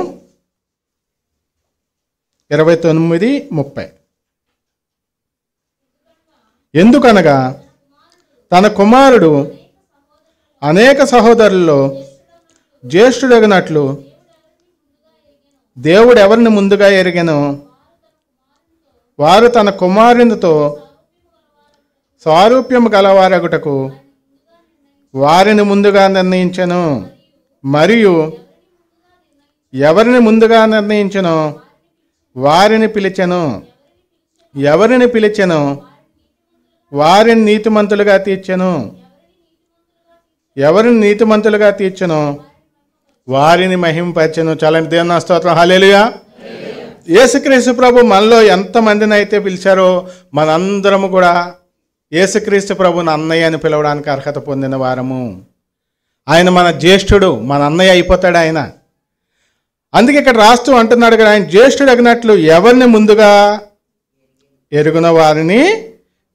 29-30. ఎందుకనగా తన కుమారుడు అనేక సహోదరుల్లో జ్యేష్ఠుడగినట్లు దేవుడు ఎవరిని ముందుగా ఎరిగెనో వారు తన కుమారునితో సారూప్యము గలవారగుటకు వారిని ముందుగా నిర్ణయించెను. మరియు ఎవరిని ముందుగా నిర్ణయించెనో వారిని పిలిచెను. ఎవరిని పిలిచెనో వారిని నీతిమంతులుగా తీర్చెను. ఎవరిని నీతిమంతులుగా తీర్చెనో వారిని మహిమపరచెను. చాలండి, దేవుని స్తోత్రం, హల్లెలూయా. యేసుక్రీస్తు ప్రభు మనలో ఎంతమందిని అయితే పిలిచారో మనందరము కూడా యేసుక్రీస్తు ప్రభుని అన్నయ్య అని పిలవడానికి అర్హత పొందిన వారము. ఆయన మన జ్యేష్ఠుడు, మన అన్నయ్య అయిపోతాడు ఆయన. అందుకే ఇక్కడ రాస్తూ అంటున్నాడు కదా, ఆయన జ్యేష్ఠుడు అగినట్లు ఎవరిని ముందుగా ఎరుగున వారిని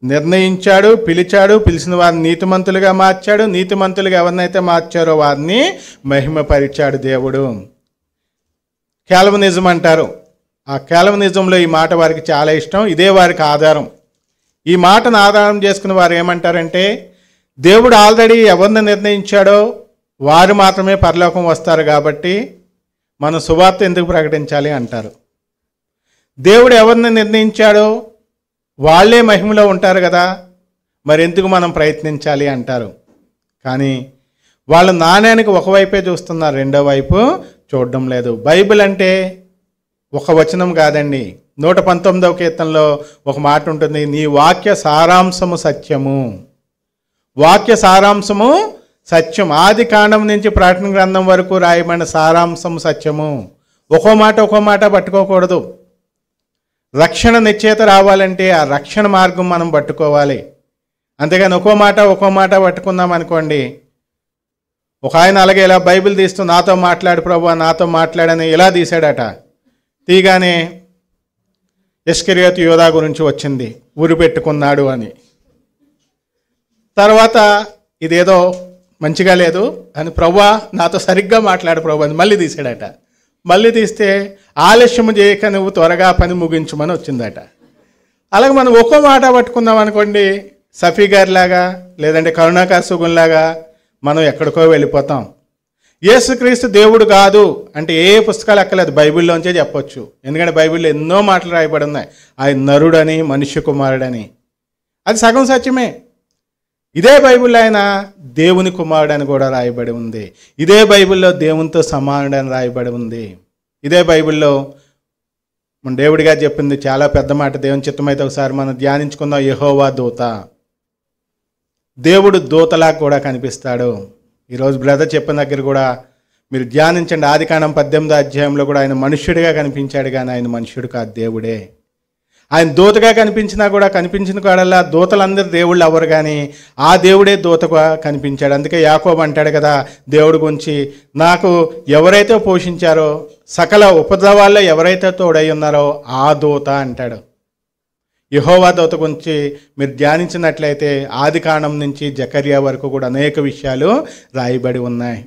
నిర్ణయించాడు, పిలిచాడు. పిలిచిన వారిని నీతిమంతులుగా మార్చాడు. నీతిమంతులుగా ఎవరినైతే మార్చారో వారిని మహిమపరిచాడు దేవుడు. కాల్వినిజం అంటారు. ఆ కాల్వినిజంలో ఈ మాట వారికి చాలా ఇష్టం. ఇదే వారికి ఆధారం. ఈ మాటను ఆధారం చేసుకుని వారు ఏమంటారంటే, దేవుడు ఆల్రెడీ ఎవరిని నిర్ణయించాడో వారు మాత్రమే పరలోకం వస్తారు కాబట్టి మనం సువార్త ఎందుకు ప్రకటించాలి అంటారు. దేవుడు ఎవరిని నిర్ణయించాడో వాళ్ళే మహిమలో ఉంటారు కదా, మరి ఎందుకు మనం ప్రయత్నించాలి అంటారు. కానీ వాళ్ళు నాణ్యానికి ఒకవైపే చూస్తున్నారు, రెండో వైపు చూడడం లేదు. బైబిల్ అంటే ఒక వచనం కాదండి. 119వ కీర్తనలో ఒక మాట ఉంటుంది, నీ వాక్య సారాంశము సత్యము. వాక్య సారాంశము సత్యం. ఆది కాండం నుంచి ప్రకటన గ్రంథం వరకు రాయబడిన సారాంశం సత్యము. ఒక్కో మాట పట్టుకోకూడదు. రక్షణ నిశ్చయిత రావాలంటే ఆ రక్షణ మార్గం మనం పట్టుకోవాలి. అంతేగాని ఒక్కో మాట పట్టుకుందాం అనుకోండి. ఒక ఆయన అలాగే ఇలా బైబిల్ తీస్తూ నాతో మాట్లాడు ప్రభువా, నాతో మాట్లాడని ఇలా తీశాడట. తీగానే ఇస్కరియోతు యోధా గురించి వచ్చింది, ఉరి పెట్టుకున్నాడు అని. తర్వాత ఇదేదో మంచిగా లేదు అని, ప్రభువా నాతో సరిగ్గా మాట్లాడు ప్రభు అని మళ్ళీ తీసాడట. మళ్ళీ తీస్తే ఆలస్యము చేయక నువ్వు త్వరగా పని ముగించమని వచ్చిందట. అలాగే మనం ఒక్కో మాట పట్టుకుందాం అనుకోండి, సఫీ గారిలాగా లేదంటే కరుణాకర్ సుగున్లాగా మనం ఎక్కడికో వెళ్ళిపోతాం. యేసుక్రీస్తు దేవుడు కాదు అంటే ఏ పుస్తకాలు ఎక్కలేదు, బైబిల్లోంచే చెప్పొచ్చు. ఎందుకంటే బైబిల్లో ఎన్నో మాటలు రాయబడి ఉన్నాయి. ఆయన నరుడని, మనుష్య కుమారుడని. అది సగం సత్యమే. ఇదే బైబిల్లో ఆయన దేవుని కుమారుడని కూడా రాయబడి ఉంది. ఇదే బైబిల్లో దేవునితో సమానుడని రాయబడి ఉంది. ఇదే బైబిల్లో మన దేవుడిగా చెప్పింది చాలా పెద్ద మాట. దేవుని చిత్తమైతే ఒకసారి మనం ధ్యానించుకుందాం. యెహోవా దూత. దేవుడు దూతలా కూడా కనిపిస్తాడు. ఈరోజు బ్రదర్ చెప్పిన దగ్గర కూడా మీరు ధ్యానించండి. ఆదికాండం 18వ అధ్యాయంలో కూడా ఆయన మనుష్యుడిగా కనిపించాడు, కానీ ఆయన మనుష్యుడు కాదు, దేవుడే. ఆయన దూతగా కనిపించిన కాడల్లా దూతలందరూ దేవుళ్ళు అవ్వరు, కానీ ఆ దేవుడే దూతగా కనిపించాడు. అందుకే యాకోబు అంటాడు కదా దేవుడి గురించి, నాకు ఎవరైతే పోషించారో, సకల ఉపద్రవాల్లో ఎవరైతే తోడై ఉన్నారో ఆ దూత అంటాడు. యెహోవా దూత గురించి మీరు ధ్యానించినట్లయితే ఆదికాండం నుంచి జకర్యా వరకు కూడా అనేక విషయాలు రాయబడి ఉన్నాయి.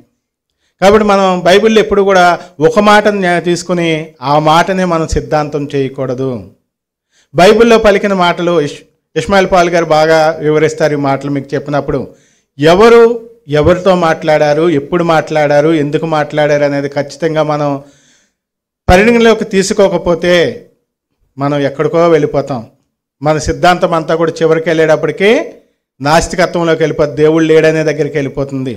కాబట్టి మనం బైబిల్లో ఎప్పుడు కూడా ఒక మాటను తీసుకుని ఆ మాటనే మనం సిద్ధాంతం చేయకూడదు. బైబిల్లో పలికిన మాటలు ఇస్మాయిల్ పాల్ గారు బాగా వివరిస్తారు. ఈ మాటలు మీకు చెప్పినప్పుడు ఎవరితో మాట్లాడారు, ఎప్పుడు మాట్లాడారు, ఎందుకు మాట్లాడారు అనేది ఖచ్చితంగా మనం పరిగణలోకి తీసుకోకపోతే మనం ఎక్కడికో వెళ్ళిపోతాం. మన సిద్ధాంతం అంతా కూడా చివరికి వెళ్ళేటప్పటికీ నాస్తికత్వంలోకి వెళ్ళిపోతుంది. దేవుడు లేడనే దగ్గరికి వెళ్ళిపోతుంది.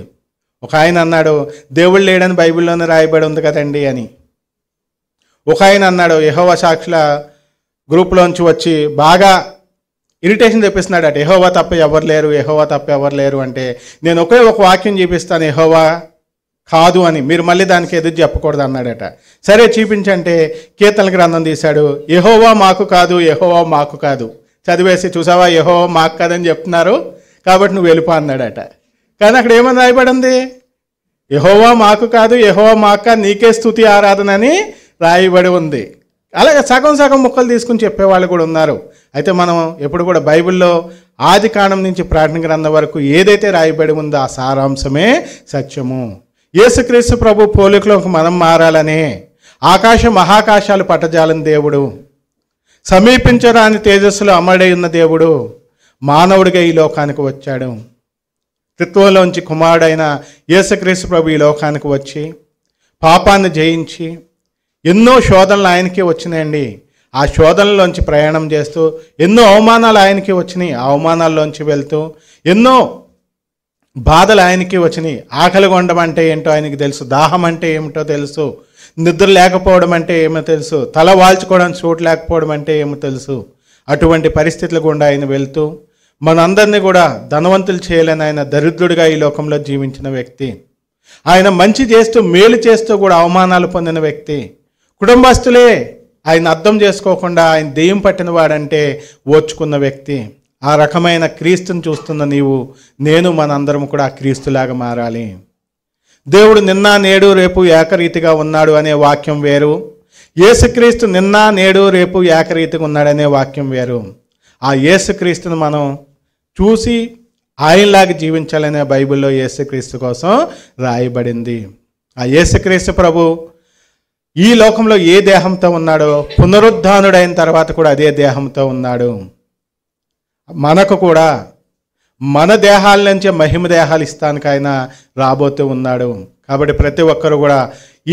ఒక ఆయన అన్నాడు, దేవుడు లేడని బైబిల్లోనే రాయబడి ఉంది కదండి అని. ఒక ఆయన అన్నాడు, యెహోవా సాక్షుల గ్రూప్లోంచి వచ్చి బాగా ఇరిటేషన్ తెప్పిస్తున్నాడు అట. యెహోవా తప్ప ఎవరు లేరు అంటే, నేను ఒకే ఒక వాక్యం చూపిస్తాను యెహోవా కాదు అని, మీరు మళ్ళీ దానికి ఎదురు చెప్పకూడదు అన్నాడట. సరే చూపించంటే కీర్తనల గ్రంథం తీశాడు. యెహోవా మాకు కాదు చదివేసి, చూసావా యెహోవా మాకు కాదని చెప్తున్నారు కాబట్టి నువ్వు వెళ్ళిపో అన్నాడట. కానీ అక్కడ ఏమని రాయబడింది? యెహోవా మాకు కాదు, నీకే స్తుతి ఆరాధన అని రాయబడి ఉంది. అలాగే సగం ముక్కలు తీసుకుని చెప్పేవాళ్ళు కూడా ఉన్నారు. అయితే మనం ఎప్పుడు కూడా బైబిల్లో ఆదికాండం నుంచి ప్రకటన గ్రంథం వరకు ఏదైతే రాయబడి ఉందో ఆ సారాంశమే సత్యము. యేసుక్రీస్తు ప్రభు పోలికలోకి మనం మారాలనే మహాకాశాలు పట్టజాలని దేవుడు, సమీపించరాని తేజస్సులో అమరుడై ఉన్న దేవుడు మానవుడిగా ఈ లోకానికి వచ్చాడు. త్రిత్వంలోంచి కుమారుడైన యేసుక్రీస్తు ప్రభు ఈ లోకానికి వచ్చి పాపాన్ని జయించి ఎన్నో శోధనలు ఆయనకి వచ్చినాయండి. ఆ శోధనలోంచి ప్రయాణం చేస్తూ ఎన్నో అవమానాలు ఆయనకి వచ్చినాయి. ఆ అవమానాల్లోంచి వెళ్తూ ఎన్నో బాధలు ఆయనకి వచ్చినాయి. ఆకలి కొండం అంటే ఏంటో ఆయనకి తెలుసు, దాహం అంటే ఏమిటో తెలుసు, నిద్ర లేకపోవడం అంటే ఏమో తెలుసు, తల వాల్చుకోవడానికి చోటు లేకపోవడం అంటే ఏమో తెలుసు. అటువంటి పరిస్థితులు గుండా ఆయన వెళ్తూ మనందరినీ కూడా ధనవంతులు చేయలేని ఆయన దరిద్రుడిగా ఈ లోకంలో జీవించిన వ్యక్తి. ఆయన మంచి చేస్తూ మేలు చేస్తూ కూడా అవమానాలు పొందిన వ్యక్తి. కుటుంబస్తులే ఆయన అర్థం చేసుకోకుండా ఆయన దెయ్యం పట్టిన వాడంటే ఓర్చుకున్న వ్యక్తి. ఆ రకమైన క్రీస్తుని చూస్తున్న నీవు నేను మనందరం కూడా ఆ క్రీస్తులాగా మారాలి. దేవుడు నిన్న నేడు రేపు ఏకరీతిగా ఉన్నాడు అనే వాక్యం వేరు, యేసుక్రీస్తు నిన్న నేడు రేపు ఏకరీతిగా ఉన్నాడనే వాక్యం వేరు. ఆ యేసుక్రీస్తుని మనం చూసి ఆయనలాగా జీవించాలనే బైబిల్లో యేసుక్రీస్తు కోసం రాయబడింది. ఆ యేసుక్రీస్తు ప్రభు ఈ లోకంలో ఏ దేహంతో ఉన్నాడో పునరుద్ధానుడైన తర్వాత కూడా అదే దేహంతో ఉన్నాడు. మనకు కూడా మన దేహాల నుంచే మహిమ దేహాలు ఇస్తానికి ఆయన రాబోతూ ఉన్నాడు. కాబట్టి ప్రతి ఒక్కరు కూడా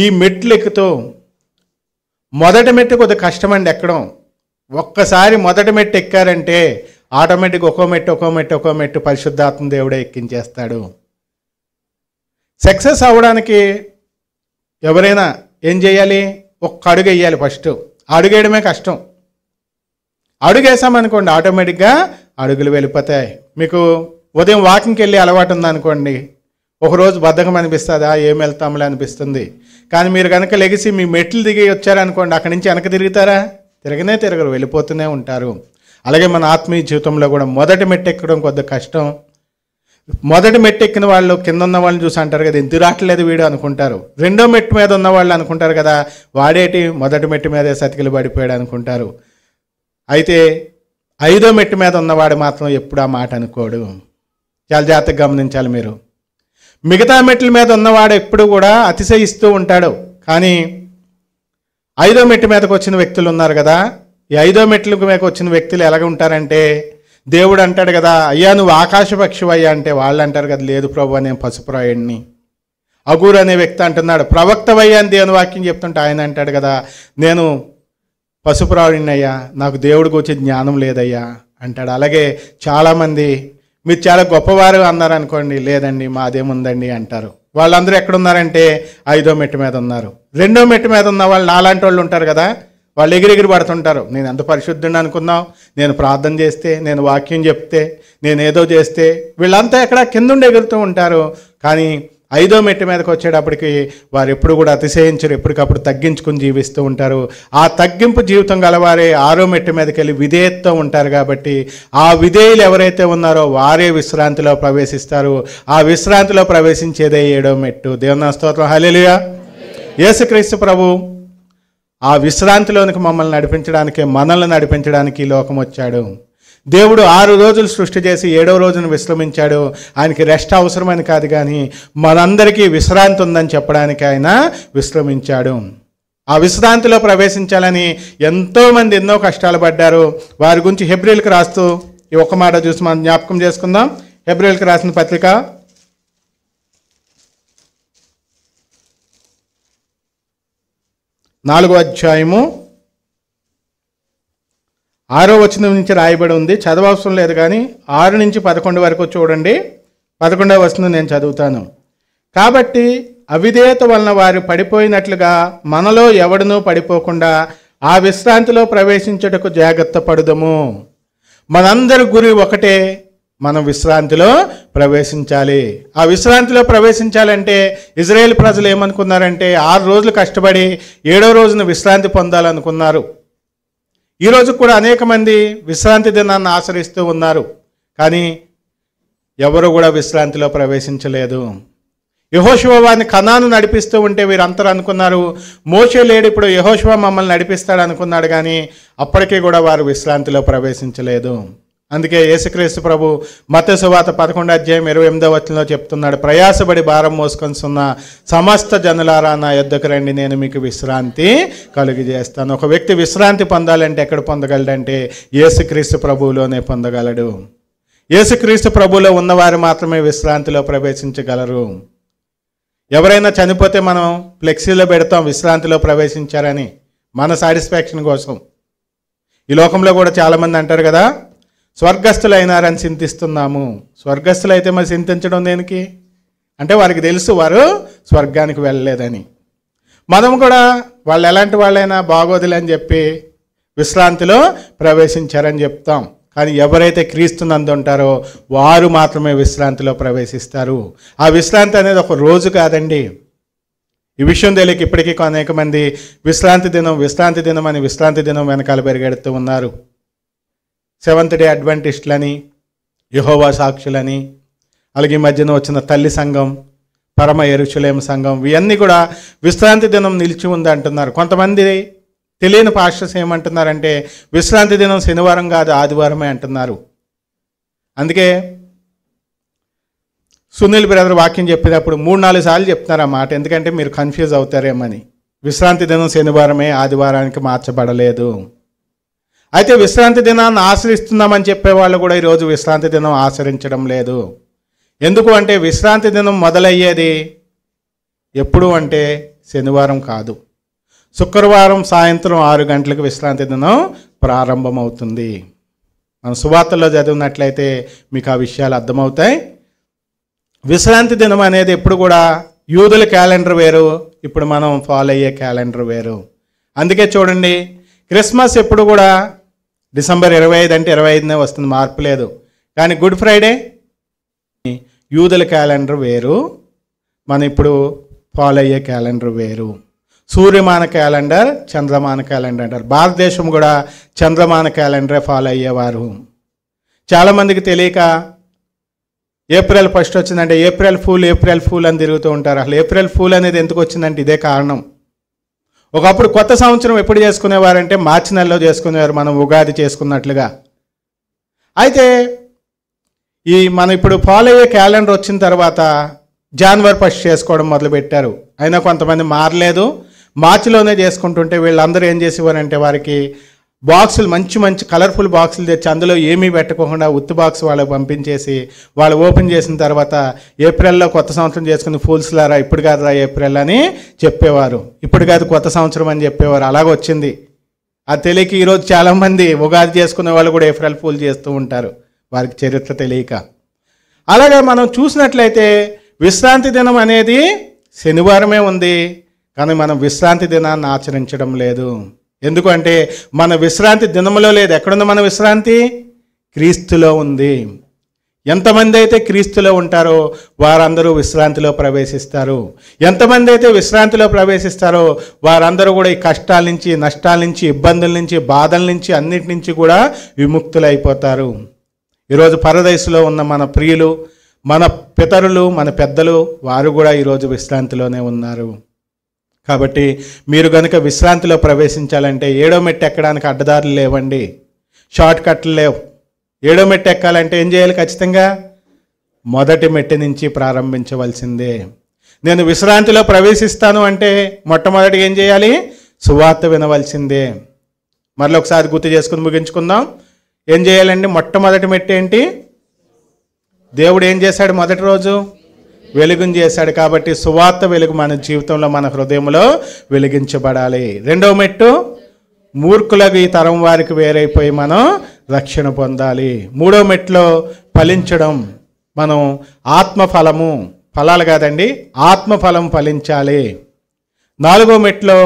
ఈ మెట్లు ఎక్కుతూ, మొదటి మెట్టు కొద్దిగా కష్టమండి ఎక్కడం. ఒక్కసారి మొదటి మెట్టు ఎక్కారంటే ఆటోమేటిక్ ఒక్కో మెట్టు పరిశుద్ధాత్మ దేవుడే ఎక్కించేస్తాడు. సక్సెస్ అవ్వడానికి ఎవరైనా ఏం చేయాలి? ఒక్క అడుగు వేయాలి. ఫస్ట్ అడుగు వేయడమే కష్టం. అడుగు వేసామనుకోండి ఆటోమేటిక్గా అడుగులు వెళ్ళిపోతాయి. మీకు ఉదయం వాకింగ్కి వెళ్ళి అలవాటు ఉందనుకోండి, ఒకరోజు బద్ధకం అనిపిస్తుందా, ఏం వెళ్తాంలే అనిపిస్తుంది. కానీ మీరు కనుక లెగిసి మీ మెట్లు దిగి వచ్చారనుకోండి, అక్కడి నుంచి వెనక తిరుగుతారా? తిరగరు, వెళ్ళిపోతూనే ఉంటారు. అలాగే మన ఆత్మీయ జీవితంలో కూడా మొదటి మెట్టు ఎక్కడం కొద్దిగా కష్టం. మొదటి మెట్టు ఎక్కిన వాళ్ళు కింద ఉన్న వాళ్ళని చూసి అంటారు కదా, ఎందుకు రావట్లేదు వీడు అనుకుంటారు. రెండో మెట్టు మీద ఉన్న వాళ్ళు అనుకుంటారు కదా, వాడేటి మొదటి మెట్టు మీదే సతికిలు పడిపోయాడు అనుకుంటారు. అయితే 5వ మెట్టు మీద ఉన్నవాడు మాత్రం ఎప్పుడు ఆ మాట అనుకోడు. చాలా జాగ్రత్తగా గమనించాలి మీరు. మిగతా మెట్ల మీద ఉన్నవాడు ఎప్పుడు కూడా అతిశయిస్తూ ఉంటాడు. కానీ 5వ మెట్టు మీదకి వచ్చిన వ్యక్తులు ఉన్నారు కదా, ఈ 5వ మెట్ల మీదకి వచ్చిన వ్యక్తులు ఎలాగ ఉంటారంటే, దేవుడు అంటాడు కదా, అయ్యా నువ్వు ఆకాశ పక్షివయ్యా అంటే వాళ్ళు అంటారు కదా, లేదు ప్రభు నేను పశుప్రాయుడిని. అగూరు అనే వ్యక్తి అంటున్నాడు, ప్రవక్తవయ్యా అని దేవుని వాక్యం చెప్తుంటే ఆయన అంటాడు కదా, నేను పశుప్రాయుడిని అయ్యా, నాకు దేవుడి గురించి జ్ఞానం లేదయ్యా అంటాడు. అలాగే చాలామంది మీరు చాలా గొప్పవారు అన్నారనుకోండి, లేదండి మాదేముందండి అంటారు. వాళ్ళందరూ ఎక్కడున్నారంటే 5వ మెట్టు మీద ఉన్నారు. 2వ మెట్టు మీద ఉన్న వాళ్ళు నాలాంటి వాళ్ళు ఉంటారు కదా, వాళ్ళు ఎగిరెగిరి పడుతుంటారు. నేను ఎంత పరిశుద్ధుని అనుకున్నావు, నేను ప్రార్థన చేస్తే, నేను వాక్యం చెప్తే, నేను ఏదో చేస్తే, వీళ్ళంతా ఎక్కడ కిందుండి ఎగురుతూ ఉంటారు. కానీ 5వ మెట్టు మీదకి వచ్చేటప్పటికి వారు ఎప్పుడు కూడా అతిశయించరు, ఎప్పటికప్పుడు తగ్గించుకుని జీవిస్తూ ఉంటారు. ఆ తగ్గింపు జీవితం గలవారే 6వ మెట్టు మీదకి వెళ్ళి విధేయతతో ఉంటారు. కాబట్టి ఆ విధేయులు ఎవరైతే ఉన్నారో వారే విశ్రాంతిలో ప్రవేశిస్తారు. ఆ విశ్రాంతిలో ప్రవేశించేదే 7వ మెట్టు. దేవుని స్తోత్రం, హల్లెలూయా. యేసుక్రీస్తు ప్రభు ఆ విశ్రాంతిలోనికి మమ్మల్ని నడిపించడానికి, మనల్ని నడిపించడానికి ఈ లోకం వచ్చాడు. దేవుడు 6 రోజులు సృష్టి చేసి 7వ రోజును విశ్రమించాడు. ఆయనకి రెస్ట్ అవసరమని కాదు, కానీ మనందరికీ విశ్రాంతి ఉందని చెప్పడానికి ఆయన విశ్రమించాడు. ఆ విశ్రాంతిలో ప్రవేశించాలని ఎంతోమంది ఎన్నో కష్టాలు పడ్డారు. వారి గురించి హెబ్రీయులకు రాస్తూ ఈ ఒక్క మాట చూసి మనం జ్ఞాపకం చేసుకుందాం. హెబ్రీయులకు రాసిన పత్రిక 4వ అధ్యాయము 6వ వచనం నుంచి రాయబడి ఉంది. చదవవసరం లేదు, కానీ 6 నుంచి 11 వరకు చూడండి. 11వ వచనం నేను చదువుతాను. కాబట్టి అవిధేయత వలన వారు పడిపోయినట్లుగా మనలో ఎవడనూ పడిపోకుండా ఆ విశ్రాంతిలో ప్రవేశించుటకు జాగ్రత్త పడుదము. మనందరి గురి ఒకటే, మనం విశ్రాంతిలో ప్రవేశించాలి. ఆ విశ్రాంతిలో ప్రవేశించాలంటే ఇజ్రాయేల్ ప్రజలు ఏమనుకున్నారంటే 6 రోజులు కష్టపడి 7వ రోజున విశ్రాంతి పొందాలనుకున్నారు. ఈరోజు కూడా అనేక మంది విశ్రాంతి దినాన్ని ఆచరిస్తూ ఉన్నారు, కానీ ఎవరు కూడా విశ్రాంతిలో ప్రవేశించలేదు. యెహోషువ వారిని కనాను నడిపిస్తూ ఉంటే వీరందరూ అనుకున్నారు, మోషే లేడు, ఇప్పుడు యెహోషువ మమ్మల్ని నడిపిస్తాడు అనుకున్నాడు, కానీ అప్పటికీ కూడా వారు విశ్రాంతిలో ప్రవేశించలేదు. అందుకే యేసుక్రీస్తు ప్రభు మత్తయి సువార్త 11వ అధ్యాయం 28వ వచనంలో చెప్తున్నాడు, ప్రయాసపడి భారం మోసుకొనిస్తున్న సమస్త జనులారా నా యొద్దకు రండి, నేను మీకు విశ్రాంతి కలుగజేస్తాను. ఒక వ్యక్తి విశ్రాంతి పొందాలంటే ఎక్కడ పొందగలడంటే యేసుక్రీస్తు ప్రభువులోనే పొందగలడు. యేసుక్రీస్తు ప్రభువులో ఉన్నవారు మాత్రమే విశ్రాంతిలో ప్రవేశించగలరు. ఎవరైనా చనిపోతే మనం ఫ్లెక్సీలో పెడతాం విశ్రాంతిలో ప్రవేశించారని, మన సాటిస్ఫాక్షన్ కోసం. ఈ లోకంలో కూడా చాలామంది అంటారు కదా, స్వర్గస్థులైనారని చింతిస్తున్నాము. స్వర్గస్థులైతే మరి చింతించడం దేనికి అంటే వారికి తెలుసు వారు స్వర్గానికి వెళ్ళలేదని. మనం కూడా వాళ్ళు ఎలాంటి వాళ్ళైనా బాగోదులే అని చెప్పి విశ్రాంతిలో ప్రవేశించారని చెప్తాం. కానీ ఎవరైతే క్రీస్తునందు ఉంటారో వారు మాత్రమే విశ్రాంతిలో ప్రవేశిస్తారు. ఆ విశ్రాంతి అనేది ఒక రోజు కాదండి. ఈ విషయం తెలియక ఇప్పటికీ అనేక మంది విశ్రాంతి దినం అని విశ్రాంతి దినం వెనకాల పెరిగెడుతూ ఉన్నారు. 7th డే అడ్వెంటిస్టులని, యెహోవా సాక్షులని, అలాగే ఈ మధ్యన వచ్చిన తల్లి సంఘం, పరమ యెరూషలేము సంఘం, ఇవన్నీ కూడా విశ్రాంతి దినం నిలిచి ఉంది అంటున్నారు. కొంతమంది తెలియని పాస్టర్స్ ఏమంటున్నారంటే విశ్రాంతి దినం శనివారం కాదు ఆదివారమే అంటున్నారు. అందుకే సునీల్ బ్రదర్ వాక్యం చెప్పేటప్పుడు 3-4 సార్లు చెప్తున్నారు ఆ మాట, ఎందుకంటే మీరు కన్ఫ్యూజ్ అవుతారేమని. విశ్రాంతి దినం శనివారమే, ఆదివారానికి మార్చబడలేదు. అయితే విశ్రాంతి దినాన్ని ఆచరిస్తున్నామని చెప్పేవాళ్ళు కూడా ఈరోజు విశ్రాంతి దినం ఆచరించడం లేదు. ఎందుకు అంటే విశ్రాంతి దినం మొదలయ్యేది ఎప్పుడు అంటే శనివారం కాదు, శుక్రవారం సాయంత్రం 6 గంటలకు విశ్రాంతి దినం ప్రారంభమవుతుంది. మనం సువార్తల్లో చదివినట్లయితే మీకు ఆ విషయాలు అర్థమవుతాయి. విశ్రాంతి దినం అనేది ఎప్పుడు కూడా యూదుల క్యాలెండర్ వేరు, ఇప్పుడు మనం ఫాలో అయ్యే క్యాలెండర్ వేరు. అందుకే చూడండి, క్రిస్మస్ ఎప్పుడు కూడా డిసెంబర్ 25 అంటే 25నే వస్తుంది, మార్పు లేదు. కానీ గుడ్ ఫ్రైడే యూదుల క్యాలెండర్ వేరు, మన ఇప్పుడు ఫాలో అయ్యే క్యాలెండర్ వేరు. సూర్యమాన క్యాలెండర్, చంద్రమాన క్యాలెండర్ అంటారు. భారతదేశం కూడా చంద్రమాన క్యాలెండరే ఫాలో అయ్యేవారు. చాలామందికి తెలియక ఏప్రిల్ 1 వచ్చిందంటే ఏప్రిల్ ఫూల్ అని తిరుగుతూ ఉంటారు. అసలు ఏప్రిల్ ఫూల్ అనేది ఎందుకు వచ్చిందంటే ఇదే కారణం. ఒకప్పుడు కొత్త సంవత్సరం ఎప్పుడు చేసుకునేవారంటే మార్చి నెలలో చేసుకునేవారు, మనం ఉగాది చేసుకున్నట్లుగా. అయితే మనం ఇప్పుడు ఫాలో అయ్యే క్యాలెండర్ వచ్చిన తర్వాత జనవరి 1 చేసుకోవడం మొదలుపెట్టారు. అయినా కొంతమంది మారలేదు, మార్చిలోనే చేసుకుంటుంటే వీళ్ళందరూ ఏం చేసేవారంటే వారికి బాక్సులు మంచి కలర్ఫుల్ బాక్సులు తెచ్చి అందులో ఏమీ పెట్టకుండా ఉత్తి బాక్స్ వాళ్ళకి పంపించేసి వాళ్ళు ఓపెన్ చేసిన తర్వాత ఏప్రిల్లో కొత్త సంవత్సరం చేసుకుని ఫూల్స్లారా ఇప్పుడు కాదురా ఏప్రిల్ అని చెప్పేవారు, ఇప్పుడు కాదు కొత్త సంవత్సరం అని చెప్పేవారు. అలాగొచ్చింది. అది తెలియక ఈరోజు చాలామంది ఉగాది చేసుకునే వాళ్ళు కూడా ఏప్రిల్ ఫూల్ చేస్తూ ఉంటారు, వారికి చరిత్ర తెలియక. అలాగే మనం చూసినట్లయితే విశ్రాంతి దినం అనేది శనివారమే ఉంది, కానీ మనం విశ్రాంతి దినాన్ని ఆచరించడం లేదు. ఎందుకంటే మన విశ్రాంతి దినములో లేదు. ఎక్కడుంది మన విశ్రాంతి? క్రీస్తులో ఉంది. ఎంతమంది అయితే క్రీస్తులో ఉంటారో వారందరూ విశ్రాంతిలో ప్రవేశిస్తారు. ఎంతమంది అయితే విశ్రాంతిలో ప్రవేశిస్తారో వారందరూ కూడా ఈ కష్టాల నుంచి, నష్టాల నుంచి, ఇబ్బందుల నుంచి, బాధల నుంచి, అన్నిటి నుంచి కూడా విముక్తులైపోతారు. ఈరోజు పరదేశంలో ఉన్న మన ప్రియులు, మన పితరులు, మన పెద్దలు, వారు కూడా ఈరోజు విశ్రాంతిలోనే ఉన్నారు. కాబట్టి మీరు కనుక విశ్రాంతిలో ప్రవేశించాలంటే 7వ మెట్టు ఎక్కడానికి అడ్డదారులు లేవండి, షార్ట్ కట్లు లేవు. 7వ మెట్టు ఎక్కాలంటే ఏం చేయాలి? ఖచ్చితంగా మొదటి మెట్టు నుంచి ప్రారంభించవలసిందే. నేను విశ్రాంతిలో ప్రవేశిస్తాను అంటే మొట్టమొదటిగా ఏం చేయాలి? సువార్త వినవలసిందే. మరొకసారి గుర్తు చేసుకుని ముగించుకుందాం. ఏం చేయాలండి? మొట్టమొదటి మెట్టు ఏంటి? దేవుడు ఏం చేశాడు? మొదటి రోజు వెలుగుని చేశాడు. కాబట్టి సువార్త వెలుగు మన జీవితంలో, మన హృదయంలో వెలిగించబడాలి. 2వ మెట్టు మూర్ఖులకు, ఈ తరం వారికి వేరైపోయి మనం రక్షణ పొందాలి. 3వ మెట్టులో ఫలించడం, మనం ఆత్మఫలము, ఫలాలు కాదండి, ఆత్మఫలం ఫలించాలి. 4వ మెట్టులో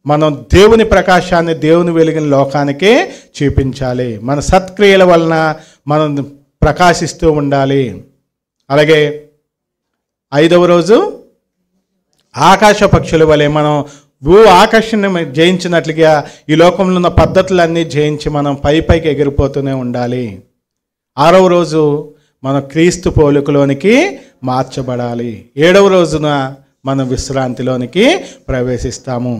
మనం దేవుని ప్రకాశాన్ని, దేవుని వెలుగుని లోకానికి చూపించాలి. మన సత్క్రియల వలన మనం ప్రకాశిస్తూ ఉండాలి. అలాగే 5వ రోజు ఆకాశ పక్షుల వలె మనం భూ ఆకర్షణ జయించినట్లుగా ఈ లోకంలో ఉన్న పద్ధతులన్నీ జయించి మనం పైకి ఎగిరిపోతూనే ఉండాలి. 6వ రోజు మనం క్రీస్తు పోలికలోనికి మార్చబడాలి. 7వ రోజున మనం విశ్రాంతిలోనికి ప్రవేశిస్తాము.